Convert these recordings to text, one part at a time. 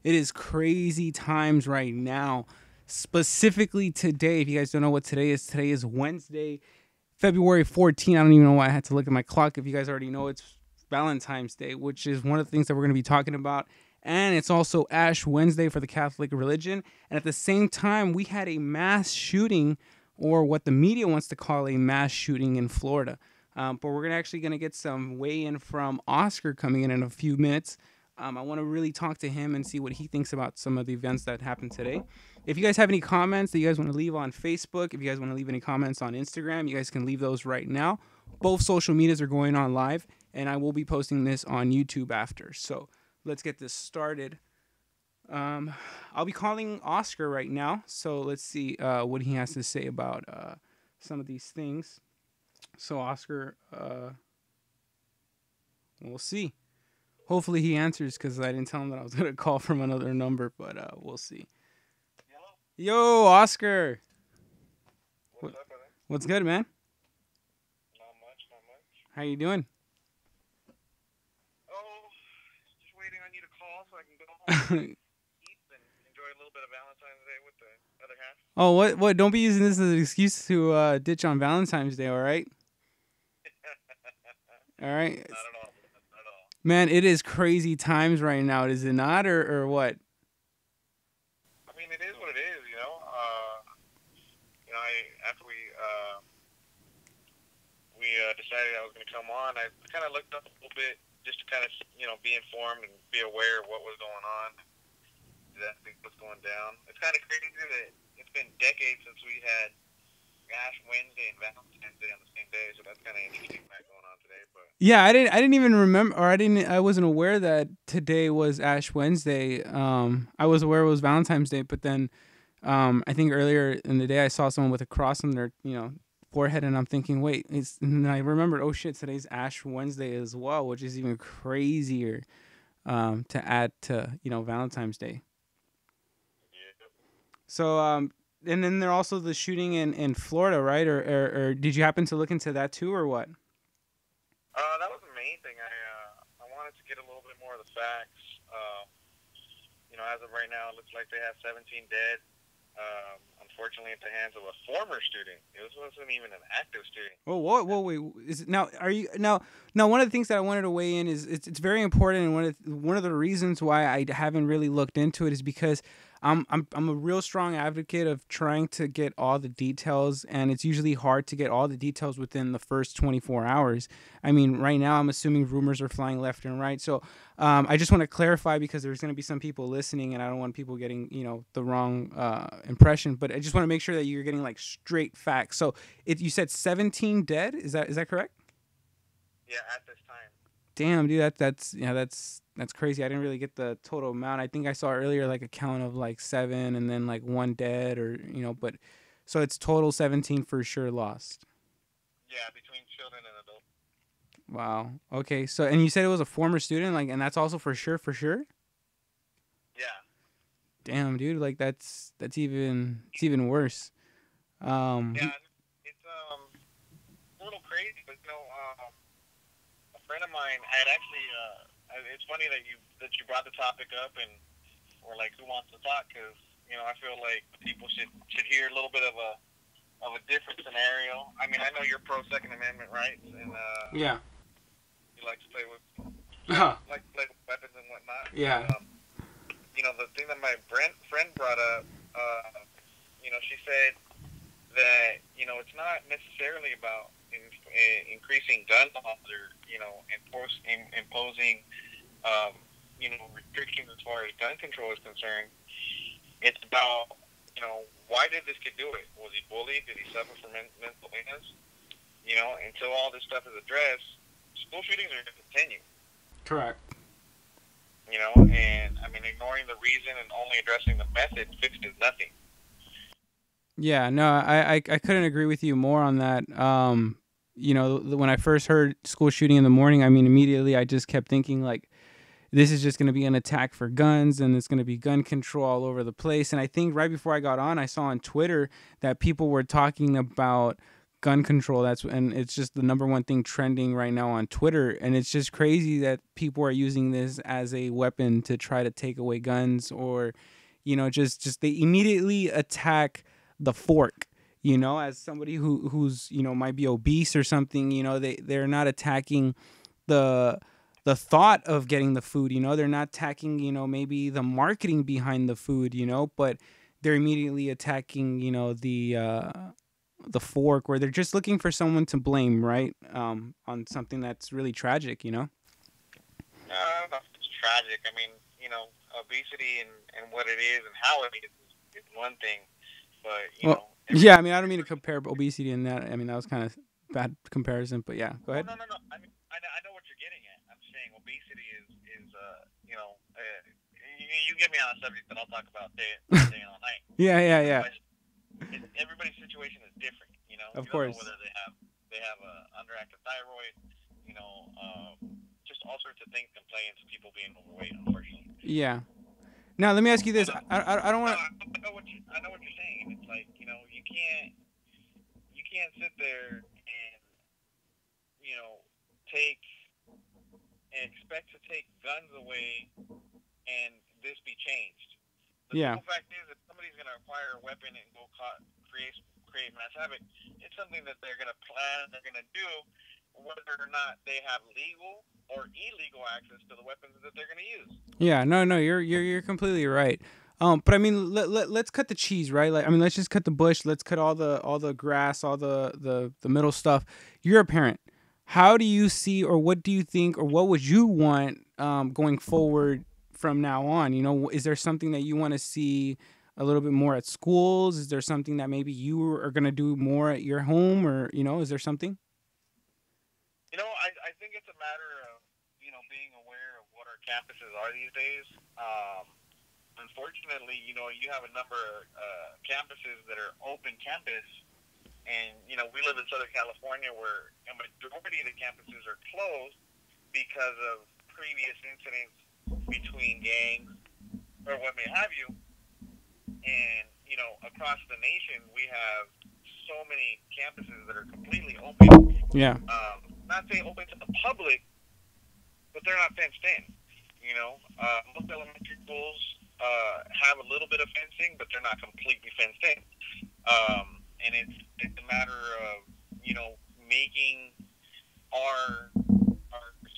It is crazy times right now. Specifically today, if you guys don't know what today is Wednesday, February 14th. I don't even know why I had to look at my clock. If you guys already know, it's Valentine's Day, which is one of the things that we're going to be talking about. And it's also Ash Wednesday for the Catholic religion. And at the same time, we had a mass shooting, or what the media wants to call a mass shooting in Florida. But we're actually going to get some weigh-in from Oscar coming in a few minutes. I want to really talk to him and see what he thinks about some of the events that happened today. If you guys have any comments that you guys want to leave on Facebook, if you guys want to leave any comments on Instagram, you guys can leave those right now. Both social medias are going on live, and I will be posting this on YouTube after. So let's get this started. I'll be calling Oscar right now, so let's see what he has to say about some of these things. So Oscar, we'll see. Hopefully he answers, because I didn't tell him that I was going to call from another number, but we'll see. Hello? Yo, Oscar. What's up, brother? What's good, man? Not much. How you doing? Oh, just waiting on you to call so I can go home and eat and enjoy a little bit of Valentine's Day with the other half. Oh, what? Don't be using this as an excuse to ditch on Valentine's Day, all right? All right. Not at all. Not at all. Man, it is crazy times right now, is it not, or what? I mean, it is what it is, you know. After we decided I was going to come on, I kind of looked up a little bit just to kind of, be informed and be aware of what was going on, exactly what's going down. It's kind of crazy that it's been decades since we had Ash Wednesday and Valentine's Day on the same day, so that's kind of interesting that going on today. But Yeah, I didn't even remember, or I wasn't aware that today was Ash Wednesday. I was aware it was Valentine's Day, but then I think earlier in the day I saw someone with a cross on their forehead, and I'm thinking, wait, and I remembered, oh shit, today's Ash Wednesday as well, which is even crazier to add to Valentine's Day. yeah. So and then there also the shooting in Florida, right? Or did you happen to look into that too, or what? That was the main thing. I wanted to get a little bit more of the facts. As of right now, it looks like they have 17 dead. Unfortunately, at the hands of a former student. It wasn't even an active student. Oh, wait. Is it now? Are you now? One of the things that I wanted to weigh in is it's very important, and one of the reasons why I haven't really looked into it is because I'm a real strong advocate of trying to get all the details, and it's usually hard to get all the details within the first 24 hours. I mean, right now I'm assuming rumors are flying left and right, so I just want to clarify, because there's going to be some people listening, and I don't want people getting the wrong impression. But I just want to make sure that you're getting like straight facts. So you said 17 dead. Is that correct? Yeah, at this time. Damn, dude, that's crazy. I didn't really get the total amount. I think I saw earlier like a count of like 7 and then like 1 dead, or but so it's total 17 for sure lost. Yeah, between children and adults. Wow. Okay. So, and you said it was a former student, like, and that's also for sure. Yeah. Damn, dude, like it's even worse. Yeah, it's a little crazy, but a friend of mine had actually. It's funny that you brought the topic up, and we're like, who wants to talk? Because I feel like people should hear a little bit of a different scenario. I mean, I know you're pro Second Amendment rights, and Yeah. you like to play with weapons and whatnot. Yeah. The thing that my friend brought up, she said that it's not necessarily about increasing gun laws or imposing restrictions as far as gun control is concerned. It's about why did this kid do it? Was he bullied? Did he suffer from mental illness? Until all this stuff is addressed, school shootings are going to continue. Correct. And I mean, ignoring the reason and only addressing the method fixes nothing. Yeah, no, I couldn't agree with you more on that. When I first heard school shooting in the morning, I mean, immediately I just kept thinking, like, this is just going to be an attack for guns, and it's going to be gun control all over the place. And I think right before I got on, I saw on Twitter that people were talking about gun control. And it's just the number one thing trending right now on Twitter. And it's just crazy that people are using this as a weapon to try to take away guns, or, just they immediately attack the fork. As somebody who's might be obese or something, they're not attacking the thought of getting the food. They're not attacking maybe the marketing behind the food, but they're immediately attacking the fork, where they're just looking for someone to blame, right? On something that's really tragic. It's tragic. I mean, obesity and what it is and how it is one thing, but yeah. I mean, I don't mean to compare obesity and that. I mean, that was kind of bad comparison, but yeah, go ahead. No. I mean, I know what you're getting at. I'm saying obesity is you get me on a subject that I'll talk about day and all night. Yeah. Everybody's situation is different. Of you course. don't know whether they have a underactive thyroid. Just all sorts of things can play into people being overweight, unfortunately. Yeah. Now let me ask you this. I don't want. I know what you're saying. It's like you can't sit there and expect to take guns away and this be changed. The simple fact is, if somebody's going to acquire a weapon and go create mass havoc, it's something that they're going to plan, they're going to do, whether or not they have legal or illegal access to the weapons that they're going to use. Yeah, no, you're completely right. But I mean, let's cut the cheese, right? Like, I mean, let's just cut the bush. Let's cut all the grass, all the middle stuff. You're a parent. How do you see, or what do you think, or what would you want going forward from now on? Is there something that you want to see a little bit more at schools? Is there something that maybe you are going to do more at your home, or is there something? I think it's a matter of being aware of what our campuses are these days. Unfortunately, you have a number of campuses that are open campus. And, we live in Southern California, where a majority of the campuses are closed because of previous incidents between gangs or what may have you. And, across the nation, we have so many campuses that are completely open. Yeah. Not saying open to the public, but they're not fenced in. Most elementary schools have a little bit of fencing, but they're not completely fenced in. And it's a matter of making our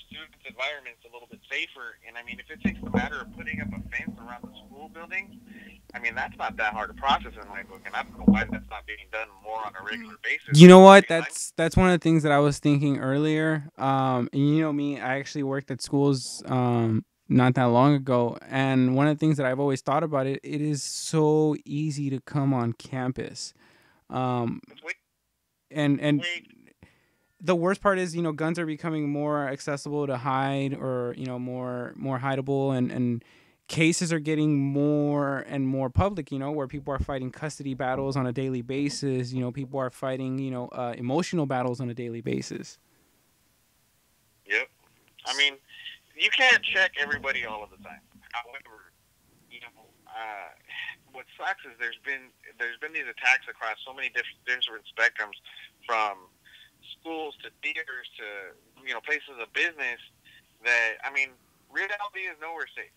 students' environments a little bit safer. And I mean, if it takes the matter of putting up a fence around the school building, I mean, that's not that hard a process in my book, and I don't know why that's not being done more on a regular basis. You know what? That's one of the things that I was thinking earlier. And me, I actually worked at schools not that long ago, and one of the things that I've always thought about it is so easy to come on campus. And the worst part is, guns are becoming more accessible to hide, or more hideable, and cases are getting more and more public, where people are fighting custody battles on a daily basis. People are fighting emotional battles on a daily basis. Yep. I mean, you can't check everybody all of the time. However, what sucks is there's been these attacks across so many different spectrums, from schools to theaters to places of business, that, I mean, reality is nowhere safe.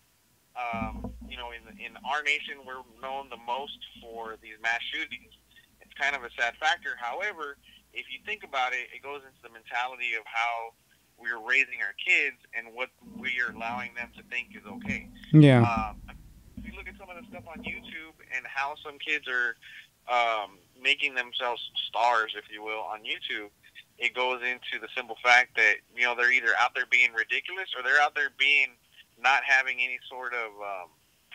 In our nation, we're known the most for these mass shootings. It's kind of a sad factor. However, if you think about it, it goes into the mentality of how we're raising our kids and what we are allowing them to think is okay. Yeah. If you look at some of the stuff on YouTube and how some kids are making themselves stars, if you will, on YouTube, it goes into the simple fact that, they're either out there being ridiculous, or they're out there being not having any sort of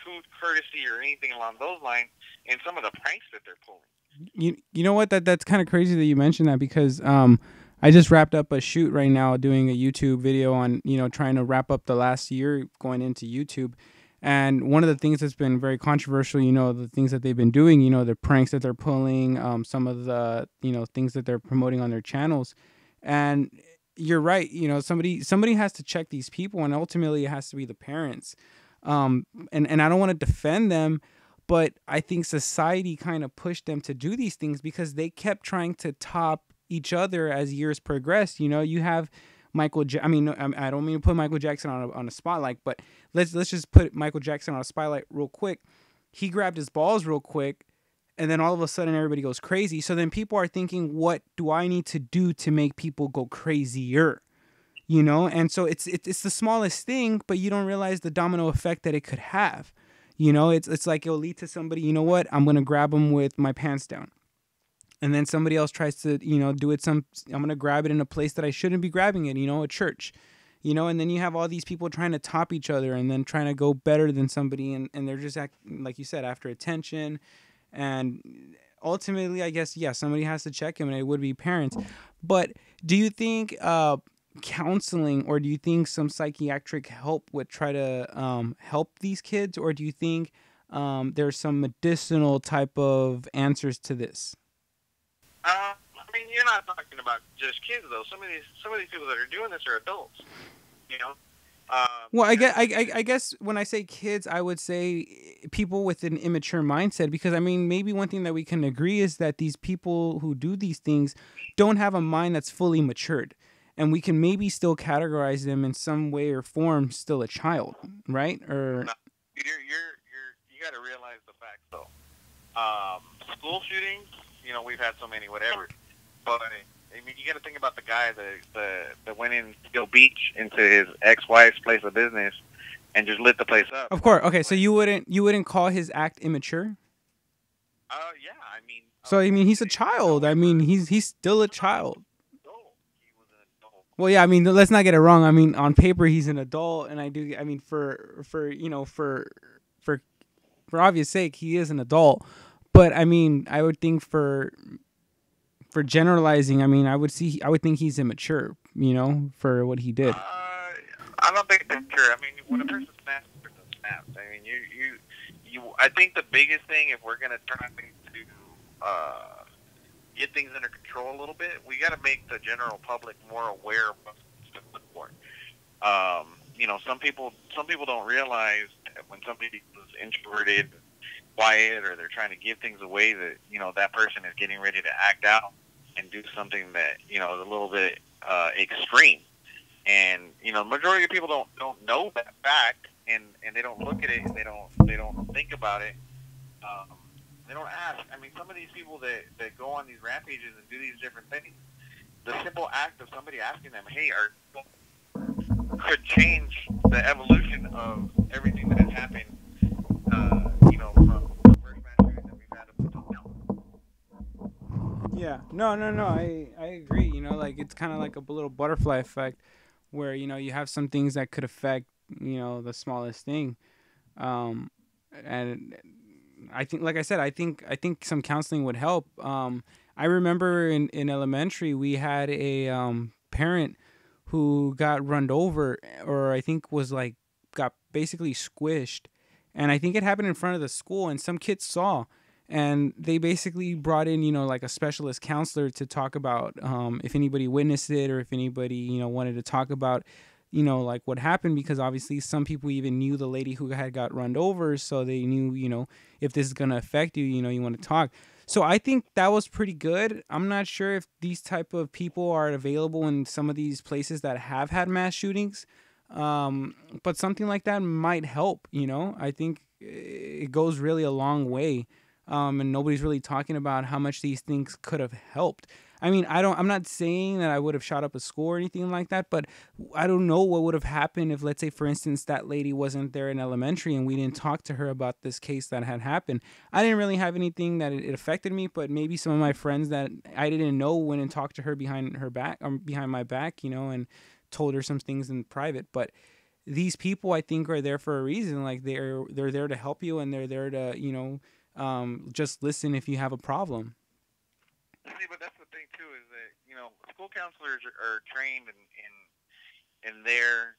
food courtesy or anything along those lines, and some of the pranks that they're pulling. You know what? That's kind of crazy that you mentioned that, because I just wrapped up a shoot right now doing a YouTube video on, trying to wrap up the last year going into YouTube. And one of the things that's been very controversial, the things that they've been doing, the pranks that they're pulling, some of the, things that they're promoting on their channels. And you're right. Somebody has to check these people, and ultimately it has to be the parents. And I don't want to defend them, but I think society kind of pushed them to do these things, because they kept trying to top each other as years progress. You know, you have I mean, I don't mean to put Michael Jackson on a spotlight, but let's just put Michael Jackson on a spotlight real quick. He grabbed his balls real quick, and then all of a sudden everybody goes crazy. So then people are thinking, what do I need to do to make people go crazier? You know, and so it's the smallest thing, but you don't realize the domino effect that it could have. You know, it's like it'll lead to somebody. You know what? I'm gonna grab him with my pants down, and then somebody else tries to do it. I'm gonna grab it in a place that I shouldn't be grabbing it. You know, a church. You know, and then you have all these people trying to top each other and then trying to go better than somebody, and they're just like you said, after attention, and ultimately, I guess, yeah, somebody has to check him, and it would be parents. But do you think counseling, or do you think some psychiatric help would try to help these kids, or do you think there's some medicinal type of answers to this? I mean, you're not talking about just kids though. Some of these people that are doing this are adults. You know. Well, I guess when I say kids, I would say people with an immature mindset, because I mean, maybe one thing that we can agree is that these people who do these things don't have a mind that's fully matured, and we can maybe still categorize them in some way or form still a child, right? Or No, you got to realize the fact though. School shootings, we've had so many, whatever. But I mean, you got to think about the guy that went in Steel Beach into his ex-wife's place of business and just lit the place up. of course, okay. So you wouldn't call his act immature? Yeah, I mean. So I mean, he's a child. I mean, he's still a child. He was an adult. Well, yeah. I mean, let's not get it wrong. I mean, on paper he's an adult, and I do. I mean, for obvious sake, he is an adult. But I mean, I would think for generalizing, I mean, I would think he's immature, for what he did. I don't think that's true. I mean, when a person snaps, a person snaps. I mean, I think the biggest thing, if we're gonna try to get things under control a little bit, we got to make the general public more aware of what's to look for. Some people don't realize that when somebody is introverted, quiet, or they're trying to give things away, that that person is getting ready to act out and do something that is a little bit extreme. And the majority of people don't know that fact, and they don't look at it, and they don't think about it. They don't ask. I mean, some of these people that go on these rampages and do these different things, the simple act of somebody asking them, "Hey, could change the evolution of everything that has happened." From the first mass shooting that we've had up until now. Yeah. No. I agree. Like, it's kind of like a little butterfly effect, where you have some things that could affect the smallest thing, and I think, like I said, I think some counseling would help. I remember in elementary we had a parent who got run over, or I think was like got basically squished, and I think it happened in front of the school, and some kids saw, and they basically brought in like a specialist counselor to talk about if anybody witnessed it, or if anybody wanted to talk about like what happened, because obviously some people even knew the lady who had got run over, so they knew if this is going to affect you, you want to talk. So I think that was pretty good. I'm not sure if these type of people are available in some of these places that have had mass shootings, but something like that might help. I think it goes really a long way, and nobody's really talking about how much these things could have helped. I mean, I'm not saying that I would have shot up a school or anything like that, but I don't know what would have happened if, let's say, for instance, that lady wasn't there in elementary and we didn't talk to her about this case that had happened. I didn't really have anything that it affected me, but maybe some of my friends that I didn't know went and talked to her behind her back, behind my back, and told her some things in private. But these people, I think, are there for a reason. Like, they're there to help you, and they're there to just listen if you have a problem. See, but that's the thing too, is that school counselors are trained and there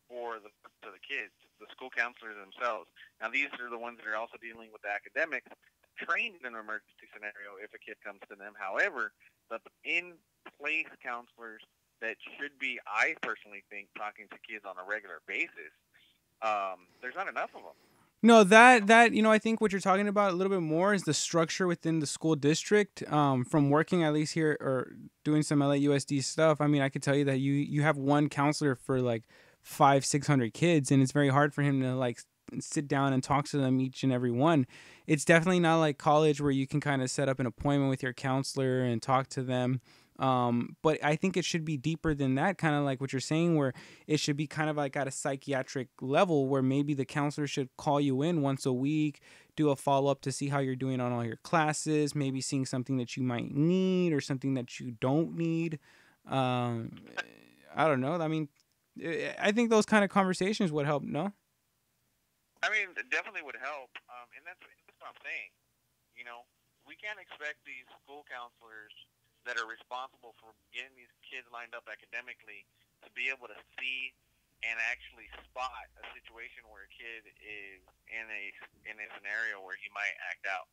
for the kids, the school counselors themselves. Now, these are the ones that are also dealing with the academics, trained in an emergency scenario if a kid comes to them. However, the in-place counselors that should be, I personally think, talking to kids on a regular basis, there's not enough of them. No, that I think what you're talking about a little bit more is the structure within the school district. From working at least here or doing some LAUSD stuff, I mean, I could tell you that you have one counselor for like 500-600 kids, and it's very hard for him to like sit down and talk to them each and every one. It's definitely not like college where you can kind of set up an appointment with your counselor and talk to them. But I think it should be deeper than that, kind of like what you're saying, where it should be kind of like at a psychiatric level where maybe the counselor should call you in once a week, do a follow up to see how you're doing on all your classes, maybe seeing something that you might need or something that you don't need. Um, I don't know. I mean, I think those kind of conversations would help. No. I mean, it definitely would help, and that's what I'm saying. You know, we can't expect these school counselors that are responsible for getting these kids lined up academically to be able to see and actually spot a situation where a kid is in a scenario where he might act out.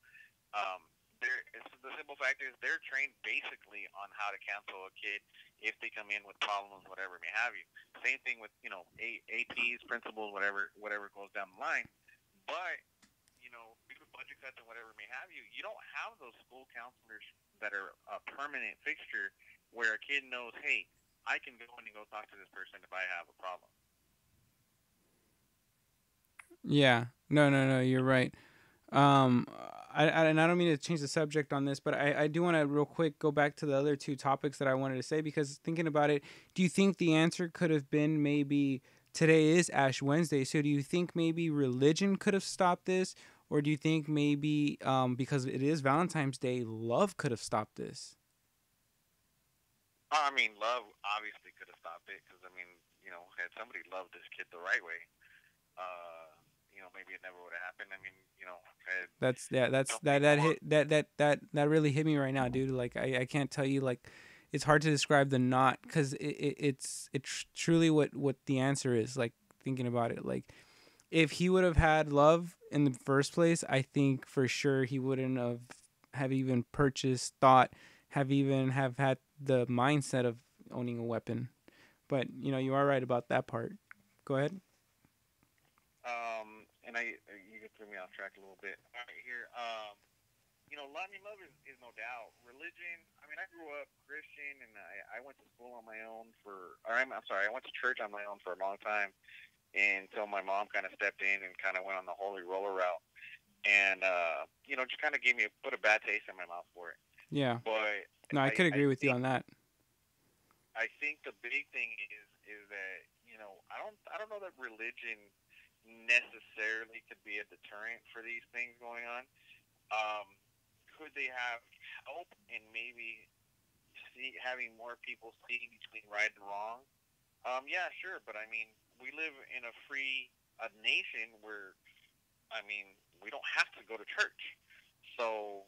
Um, the simple fact is they're trained basically on how to counsel a kid if they come in with problems, whatever may have you. Same thing with APs, principals, whatever goes down the line. But due to budget cuts and whatever may have you, you don't have those school counselors that are a permanent fixture where a kid knows, hey, I can go in and go talk to this person if I have a problem. Yeah. No. You're right. Um, and I don't mean to change the subject on this, but I do want to real quick go back to the other two topics that I wanted to say, because thinking about it, do you think the answer could have been maybe today is Ash Wednesday? So do you think maybe religion could have stopped this? Or do you think maybe because it is Valentine's Day, love could have stopped this? I mean, love obviously could have stopped it because, I mean, had somebody loved this kid the right way, maybe it never would have happened. I mean, had, That's yeah. That's that people, hit that really hit me right now, dude. Like I can't tell you, like it's hard to describe the not, because it's truly what the answer is. Like thinking about it, like if he would have had love in the first place, I think for sure he wouldn't have even purchased, thought, have had the mindset of owning a weapon. But you are right about that part. Go ahead. and you threw me off track a little bit. All right, here, love is no doubt. Religion, I mean, I grew up Christian, and I went to school on my own I'm sorry, I went to church on my own for a long time until my mom kind of stepped in and kind of went on the holy roller route. And, just kind of put a bad taste in my mouth for it. Yeah. But No, I could agree with you think, on that. I think the big thing is that, I don't know that religion necessarily could be a deterrent for these things going on. Could they have help in maybe having more people see between right and wrong? Yeah, sure, but I mean, we live in a free nation where, I mean, we don't have to go to church. So,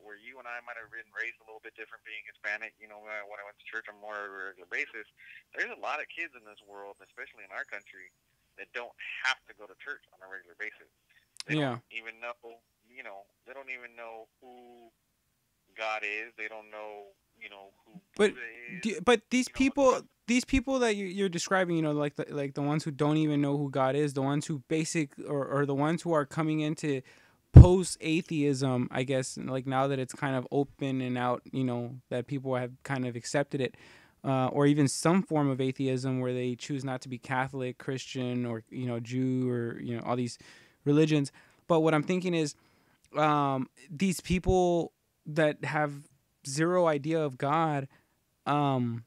where you and I might have been raised a little bit different being Hispanic, when I went to church on more of a regular basis, there's a lot of kids in this world, especially in our country, that don't have to go to church on a regular basis. They Yeah. don't even know, they don't even know who God is. They don't know, who But Buddha is. but these people that you're describing, like the ones who don't even know who God is, the ones who or the ones who are coming into post atheism, I guess, like now that it's kind of open and out, that people have kind of accepted it, or even some form of atheism where they choose not to be Catholic, Christian, or Jew, or all these religions. But what I'm thinking is, these people that have zero idea of God, um,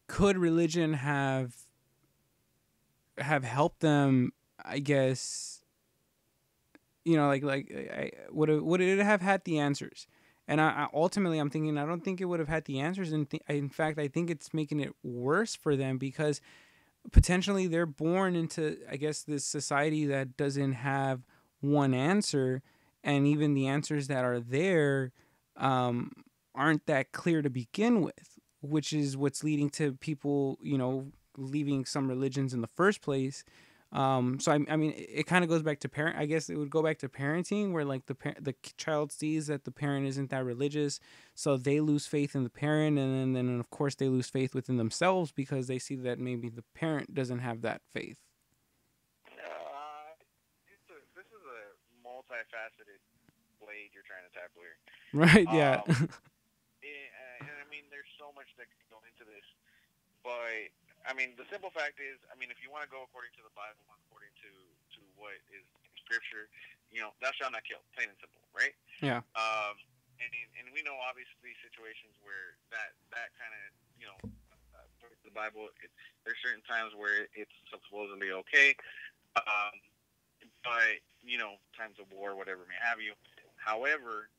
could religion have helped them? I guess would it have had the answers? And ultimately, I'm thinking I don't think it would have had the answers. And in fact, I think it's making it worse for them, because potentially they're born into, I guess, this society that doesn't have one answer, and even the answers that are there um, aren't that clear to begin with, which is what's leading to people, leaving some religions in the first place. So I mean, it kind of goes back to parent. I guess it would go back to parenting, where like the child sees that the parent isn't that religious, so they lose faith in the parent, and then of course they lose faith within themselves because they see that maybe the parent doesn't have that faith. multifaceted blade you're trying to tackle here. Right. Yeah. And I mean, there's so much that can go into this, but I mean, the simple fact is, I mean, if you want to go according to the Bible, according to what is in Scripture, thou shalt not kill, plain and simple, right? Yeah. And we know obviously situations where that kind of the Bible, there's certain times where it's supposedly okay, um, but times of war, whatever may have you. However,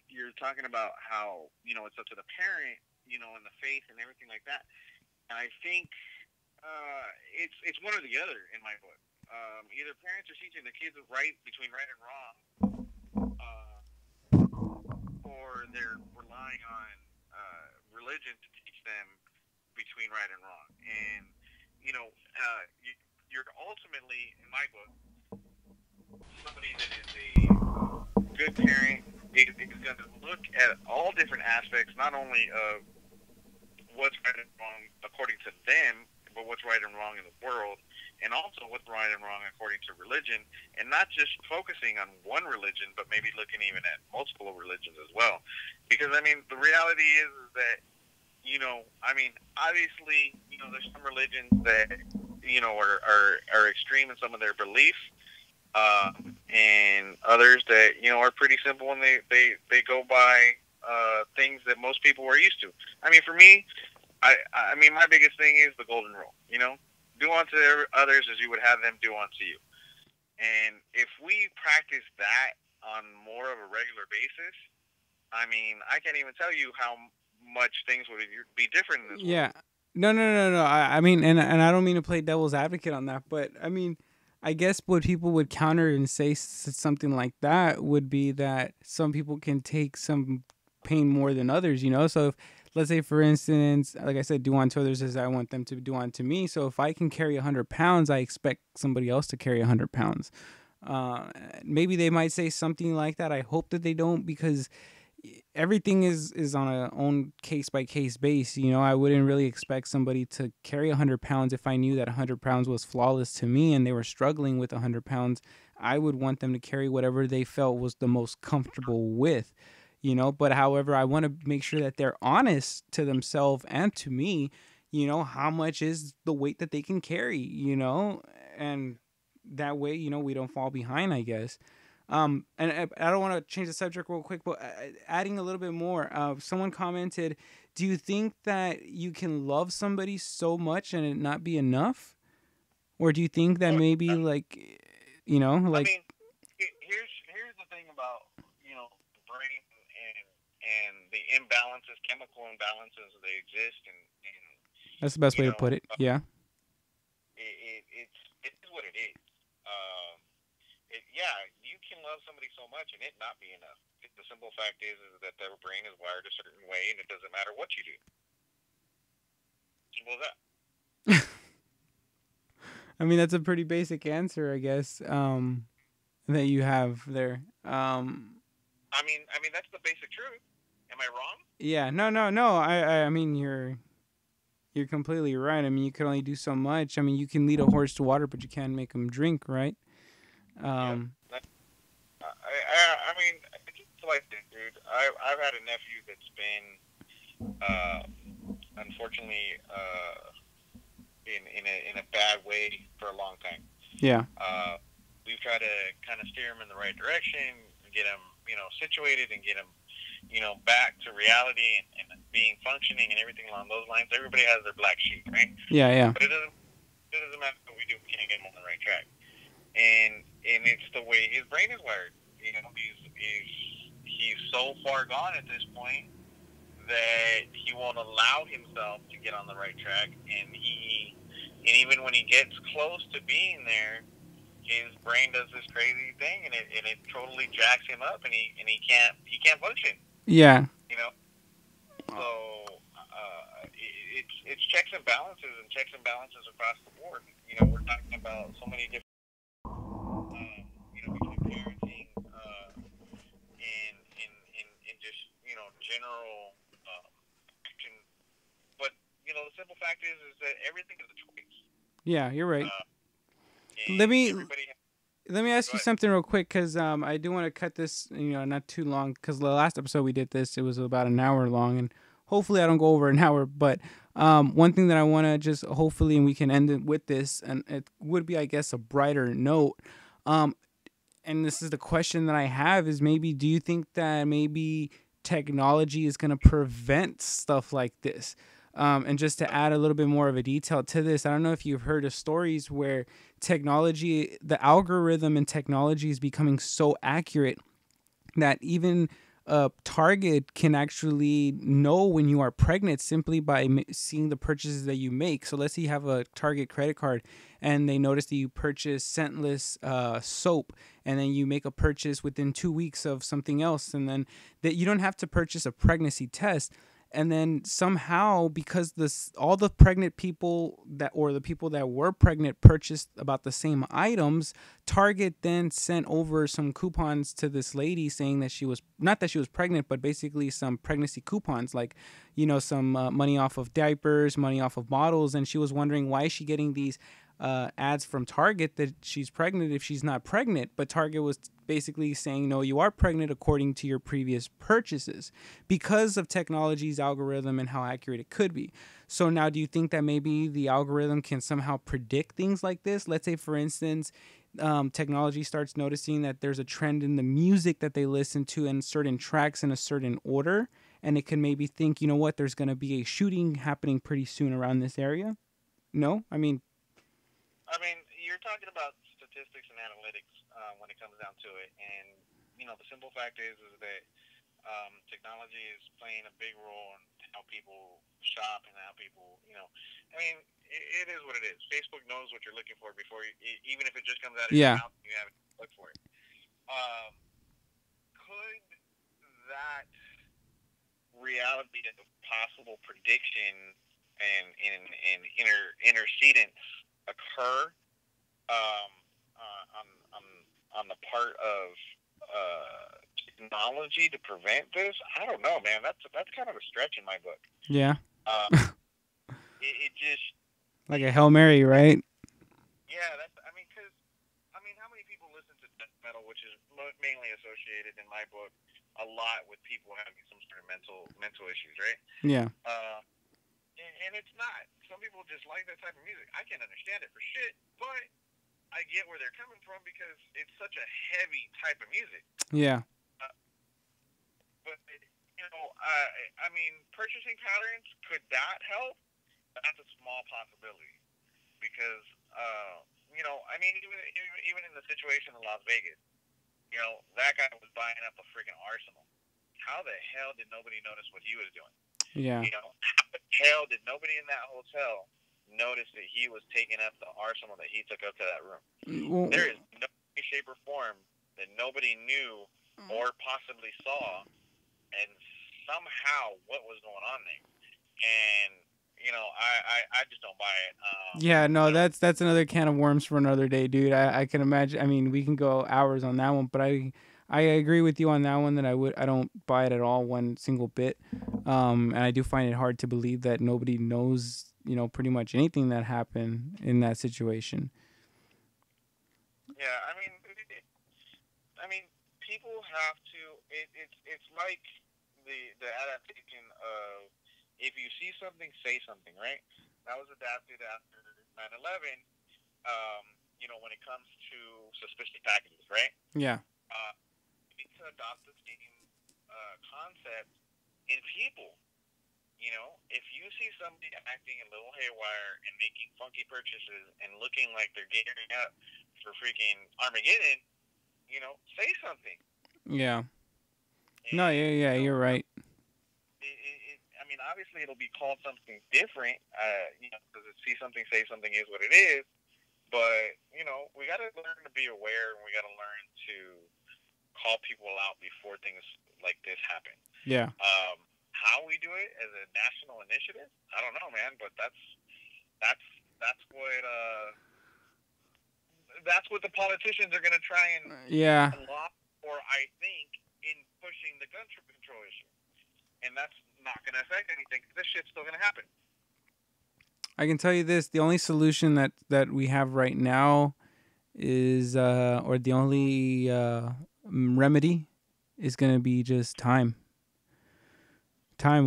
you're talking about how it's up to the parent, and the faith and everything like that. And I think it's one or the other in my book. Either parents are teaching the kids between right and wrong, or they're relying on religion to teach them between right and wrong. And you're ultimately, in my book, somebody that is a good parent is going to look at all different aspects, not only of what's right and wrong according to them, but what's right and wrong in the world, and also what's right and wrong according to religion, and not just focusing on one religion, but maybe looking even at multiple religions as well. Because, I mean, the reality is that, I mean, obviously, there's some religions that, are extreme in some of their beliefs, and others that, are pretty simple, and they go by things that most people are used to. I mean, for me, I mean, my biggest thing is the golden rule, do unto others as you would have them do unto you. And if we practice that on more of a regular basis, I mean, I can't even tell you how much things would be different in this Yeah. world. No. I mean, and I don't mean to play devil's advocate on that, but I mean, I guess what people would counter and say something like that would be that some people can take some pain more than others, So if, let's say, for instance, like I said, do unto others as I want them to do unto me. So if I can carry 100 pounds, I expect somebody else to carry 100 pounds. Maybe they might say something like that. I hope that they don't, because everything is on a own case by case base. I wouldn't really expect somebody to carry 100 pounds if I knew that 100 pounds was flawless to me and they were struggling with 100 pounds. I would want them to carry whatever they felt was the most comfortable with. But however, I want to make sure that they're honest to themselves and to me, how much is the weight that they can carry, and that way, we don't fall behind, I guess. And I don't want to change the subject real quick, but adding a little bit more, someone commented, do you think that you can love somebody so much and it not be enough? Or do you think that maybe like, I mean, here's the thing about, the brain and the imbalances, chemical imbalances they exist, and that's the best way to put it. Yeah. It is what it is. Yeah, you can love somebody so much and it not be enough. The simple fact is that their brain is wired a certain way, and it doesn't matter what you do. Simple as that. I mean, that's a pretty basic answer, I guess, that you have there. I mean, that's the basic truth. Am I wrong? Yeah, no. I mean, you're completely right. I mean, you can only do so much. I mean, you can lead a horse to water, but you can't make him drink, right? I mean, it's like this, dude. I've had a nephew that's been, unfortunately, in a bad way for a long time. Yeah. We've tried to kind of steer him in the right direction, get him, situated, and get him, back to reality and being functioning and everything along those lines. Everybody has their black sheep, right? Yeah. But it doesn't matter what we do. We can't get him on the right track. And it's the way his brain is wired. He's so far gone at this point that he won't allow himself to get on the right track. And even when he gets close to being there, his brain does this crazy thing, and it totally jacks him up, and he can't function. Yeah. So it's checks and balances across the board. We're talking about so many different, between parenting, and just general action. But the simple fact is that everything is a choice. Yeah, you're right. Let me Let me ask Go you ahead. something real quick, because I do want to cut this, not too long, because the last episode we did this, it was about an hour long, and hopefully I don't go over an hour. But one thing that I want to just hopefully, and we can end it with this, and it would be, I guess, a brighter note. Um, and this is the question that I have: is maybe do you think that maybe technology is going to prevent stuff like this? And just to add a little bit more of a detail to this, I don't know if you've heard of stories where technology, the algorithm in technology is becoming so accurate that even Target can actually know when you are pregnant simply by seeing the purchases that you make. So let's say you have a Target credit card and they notice that you purchase scentless soap, and then you make a purchase within 2 weeks of something else, and then that you don't have to purchase a pregnancy test. And then somehow, because this all the pregnant people that, or the people that were pregnant, purchased about the same items, Target then sent over some coupons to this lady saying that she was, not that she was pregnant, but basically some pregnancy coupons, like, some money off of diapers, money off of bottles. And she was wondering, why is she getting these ads from Target that she's pregnant if she's not pregnant? But Target was basically saying, no, you are pregnant according to your previous purchases, because of technology's algorithm and how accurate it could be. So now, do you think that maybe the algorithm can somehow predict things like this? Let's say, for instance, technology starts noticing that there's a trend in the music that they listen to and certain tracks in a certain order, and it can maybe think, you know what, there's going to be a shooting happening pretty soon around this area. No, I mean, You're talking about statistics and analytics when it comes down to it, and the simple fact is that technology is playing a big role in how people shop and how people, it is what it is. Facebook knows what you're looking for before you, even if it just comes out of your yeah, mouth, you haven't looked for it. Um, could that reality of possible prediction and intercedence occur um, on, on on the part of technology to prevent this? I don't know, man. That's kind of a stretch in my book. yeah, Uh, it just like a Hail Mary, right? yeah. Because how many people listen to death metal, which is mainly associated in my book a lot with people having some sort of mental issues, right? Yeah, And it's not. Some people just like that type of music. I can't understand it for shit, but I get where they're coming from because it's such a heavy type of music. yeah, Uh, but purchasing patterns, could that help? That's a small possibility because even in the situation in Las Vegas, that guy was buying up a freaking arsenal. How the hell did nobody notice what he was doing? yeah. How the hell did nobody in that hotel notice that he was taking up the arsenal that he took up to that room? Well, There is no way, shape, or form that nobody knew or possibly saw, and somehow what was going on there. And I just don't buy it. yeah, no, that's another can of worms for another day, dude. I can imagine. I mean, we can go hours on that one, but I agree with you on that one that I don't buy it at all, one single bit. And I do find it hard to believe that nobody knows, pretty much anything that happened in that situation. Yeah, people have to. It's like the adaptation of, if you see something, say something, right? That was adapted after 9/11. When it comes to suspicious packages, right? Yeah. You need to adopt the same concept in people. If you see somebody acting a little haywire and making funky purchases and looking like they're gearing up for freaking Armageddon, say something. Yeah. No, And, yeah, you're right. obviously it'll be called something different, because see something, say something is what it is. But, we got to learn to be aware, and we got to learn to call people out before things like this happen. Yeah. How we do it as a national initiative, I don't know, man, but that's what the politicians are going to try and Yeah. lock for, I think, in pushing the gun control issue. And that's not going to affect anything, because this shit's still going to happen. I can tell you this: the only solution that we have right now is or the only remedy is gonna be just time. I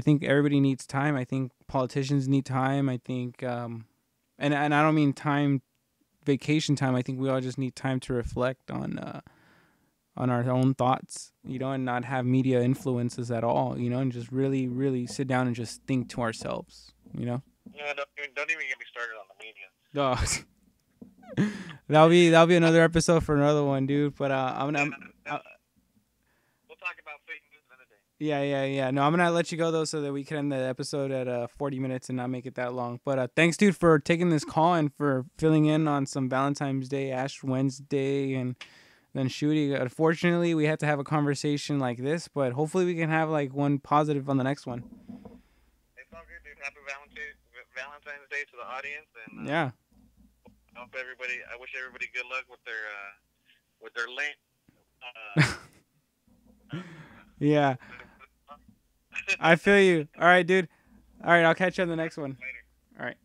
think everybody needs time. I think politicians need time. I think and I don't mean time, vacation time. I think we all just need time to reflect on our own thoughts, and not have media influences at all, and just really, really sit down and just think to ourselves. Yeah, don't even get me started on the media. Oh, that'll be another episode for another one, dude. But we'll talk about fake news another day. Yeah. No, I'm gonna let you go though, so that we can end the episode at 40 minutes and not make it that long. But thanks, dude, for taking this call and for filling in on some Valentine's Day, Ash Wednesday, and then shooting. Unfortunately, we had to have a conversation like this, but hopefully we can have like one positive on the next one. It's all good, dude. Happy Valentine's Day to the audience, and yeah. I wish everybody good luck with their Lent. Yeah. I feel you. All right, dude. All right, I'll catch you on the next one. Later. All right.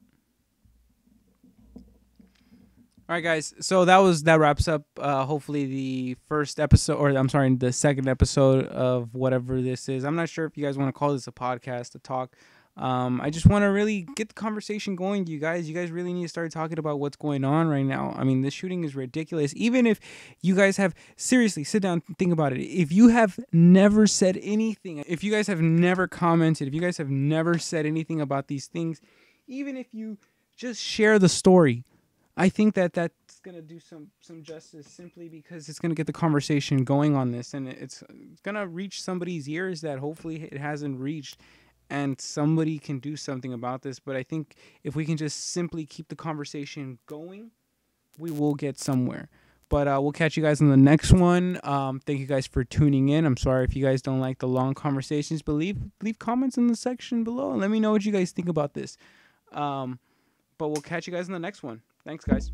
All right, guys. So that wraps up hopefully the first episode, or I'm sorry, the second episode of whatever this is. I'm not sure if you guys want to call this a podcast, a talk. I just want to really get the conversation going, you guys. You guys really need to start talking about what's going on right now. I mean, this shooting is ridiculous. Even if you guys have, seriously, sit down and think about it. If you have never said anything, if you guys have never commented, if you guys have never said anything about these things, even if you just share the story, I think that's going to do some justice, simply because it's going to get the conversation going on this, and it's going to reach somebody's ears that hopefully it hasn't reached, and somebody can do something about this. But I think if we can just simply keep the conversation going, we will get somewhere. But we'll catch you guys on the next one. Thank you guys for tuning in. I'm sorry if you guys don't like the long conversations, but leave comments in the section below and let me know what you guys think about this. But we'll catch you guys in the next one. Thanks, guys.